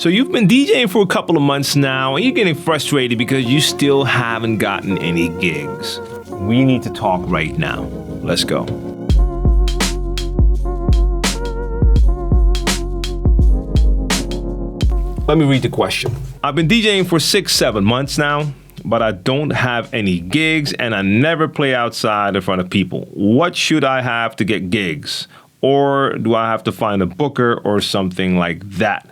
So you've been DJing for a couple of months now, and you're getting frustrated because you still haven't gotten any gigs. We need to talk right now. Let's go. Let me read the question. I've been DJing for 6-7 months now, but I don't have any gigs and I never play outside in front of people. What should I have to get gigs? Or do I have to find a booker or something like that?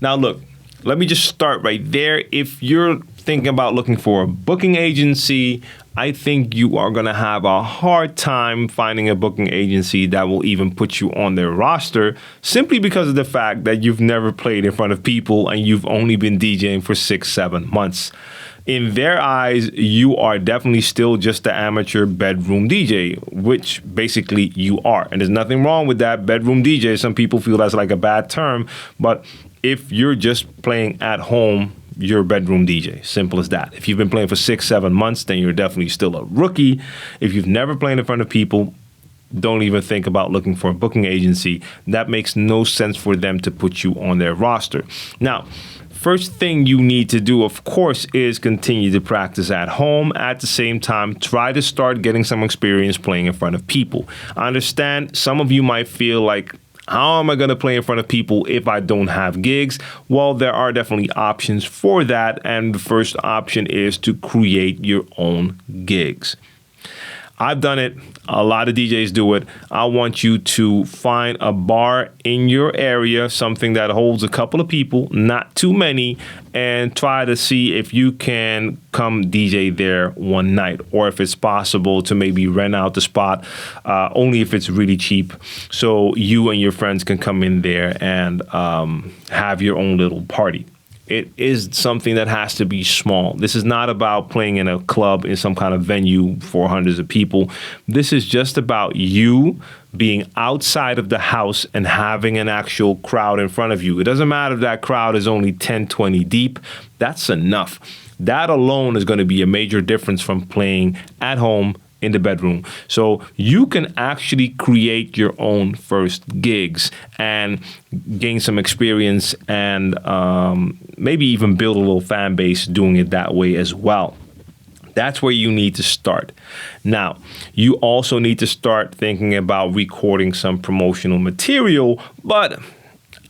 Now look, let me just start right there. If you're thinking about looking for a booking agency, I think you are going to have a hard time finding a booking agency that will even put you on their roster simply because of the fact that you've never played in front of people and you've only been DJing for 6-7 months. In their eyes, you are definitely still just the amateur bedroom DJ, which basically you are. And there's nothing wrong with that. Bedroom DJ, some people feel that's like a bad term, but if you're just playing at home, you're a bedroom DJ. Simple as that. If you've been playing for 6-7 months, then you're definitely still a rookie. If you've never played in front of people, don't even think about looking for a booking agency. That makes no sense for them to put you on their roster. Now, first thing you need to do, of course, is continue to practice at home. At the same time, try to start getting some experience playing in front of people. I understand some of you might feel like, how am I going to play in front of people if I don't have gigs? Well, there are definitely options for that. And the first option is to create your own gigs. I've done it. A lot of DJs do it. I want you to find a bar in your area, something that holds a couple of people, not too many, and try to see if you can come DJ there one night, or if it's possible to maybe rent out the spot, only if it's really cheap, so you and your friends can come in there and have your own little party. It is something that has to be small. This is not about playing in a club in some kind of venue for hundreds of people. This is just about you being outside of the house and having an actual crowd in front of you. It doesn't matter if that crowd is only 10, 20 deep. That's enough. That alone is going to be a major difference from playing at home in the bedroom. So you can actually create your own first gigs and gain some experience and maybe even build a little fan base doing it that way as well. That's where you need to start. Now, you also need to start thinking about recording some promotional material, but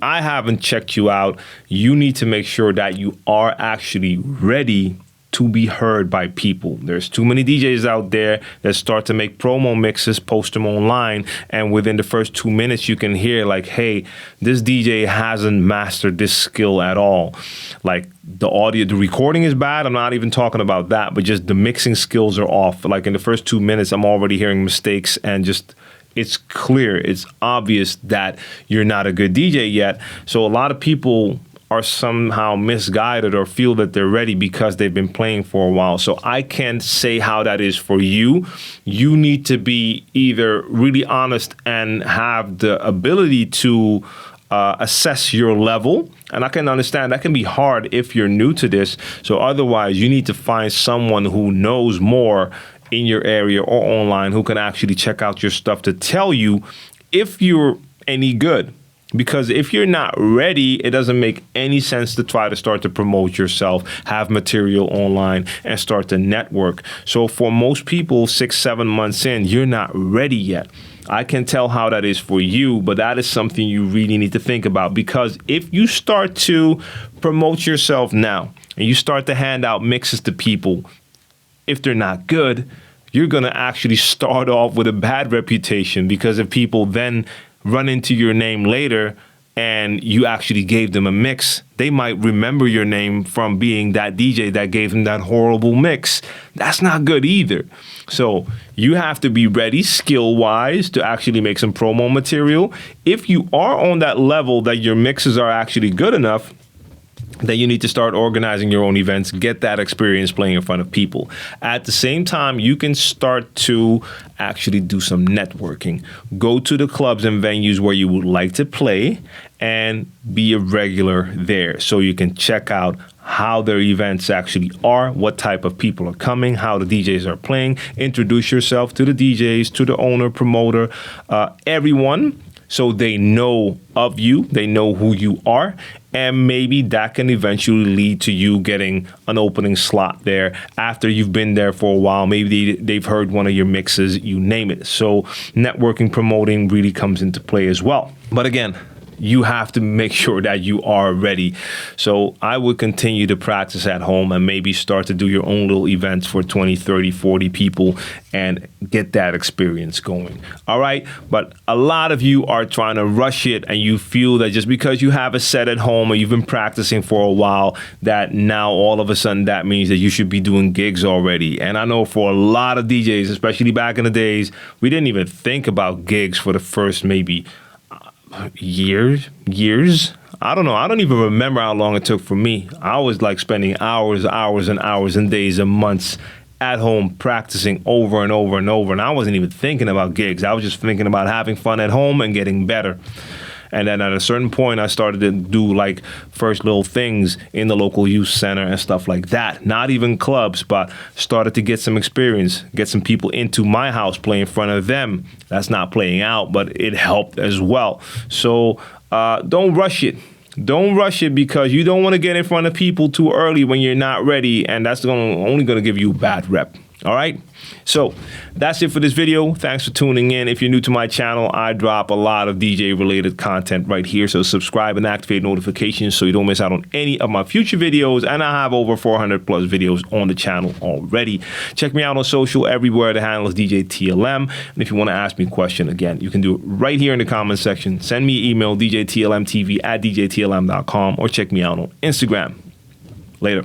I haven't checked you out. You need to make sure that you are actually ready to be heard by people. There's too many DJs out there that start to make promo mixes, post them online, and within the first 2 minutes you can hear like, hey, this DJ hasn't mastered this skill at all. Like the audio, the recording is bad. I'm not even talking about that, but just the mixing skills are off. Like in the first 2 minutes, I'm already hearing mistakes and just it's clear, it's obvious that you're not a good DJ yet. So a lot of people are somehow misguided or feel that they're ready because they've been playing for a while. So I can't say how that is for you. You need to be either really honest and have the ability to assess your level. And I can understand that can be hard if you're new to this. So otherwise, you need to find someone who knows more in your area or online who can actually check out your stuff to tell you if you're any good. Because if you're not ready, it doesn't make any sense to try to start to promote yourself, have material online, and start to network. So for most people, 6-7 months in, you're not ready yet. I can tell how that is for you, but that is something you really need to think about. Because if you start to promote yourself now, and you start to hand out mixes to people, if they're not good, you're going to actually start off with a bad reputation. Because if people then run into your name later and you actually gave them a mix, they might remember your name from being that DJ that gave them that horrible mix. That's not good either. So you have to be ready skill-wise to actually make some promo material. If you are on that level that your mixes are actually good enough, then you need to start organizing your own events, get that experience playing in front of people. At the same time, you can start to actually do some networking. Go to the clubs and venues where you would like to play and be a regular there so you can check out how their events actually are, what type of people are coming, how the DJs are playing. Introduce yourself to the DJs, to the owner, promoter, everyone, so they know of you, they know who you are, And maybe that can eventually lead to you getting an opening slot there after you've been there for a while. Maybe they've heard one of your mixes, you name it. So networking, promoting really comes into play as well. But again, you have to make sure that you are ready. So I would continue to practice at home and maybe start to do your own little events for 20, 30, 40 people and get that experience going. All right. But a lot of you are trying to rush it, and you feel that just because you have a set at home or you've been practicing for a while, that now all of a sudden that means that you should be doing gigs already. And I know for a lot of DJs, especially back in the days, we didn't even think about gigs for the first maybe years. I don't know. I don't even remember how long it took for me. I was like spending hours and days and months at home practicing over and over and over. And I wasn't even thinking about gigs. I was just thinking about having fun at home and getting better. And then at a certain point, I started to do like first little things in the local youth center and stuff like that. Not even clubs, but started to get some experience, get some people into my house, play in front of them. That's not playing out, but it helped as well. So don't rush it. Don't rush it, because you don't want to get in front of people too early when you're not ready, and that's only going to give you a bad rep. All right. So that's it for this video. Thanks for tuning in. If you're new to my channel, I drop a lot of DJ related content right here. So subscribe and activate notifications so you don't miss out on any of my future videos. And I have over 400 plus videos on the channel already. Check me out on social everywhere. The handle is djtlm. And if you want to ask me a question, again, you can do it right here in the comment section. Send me an email, djtlmtv@djtlm.com, or check me out on Instagram. Later.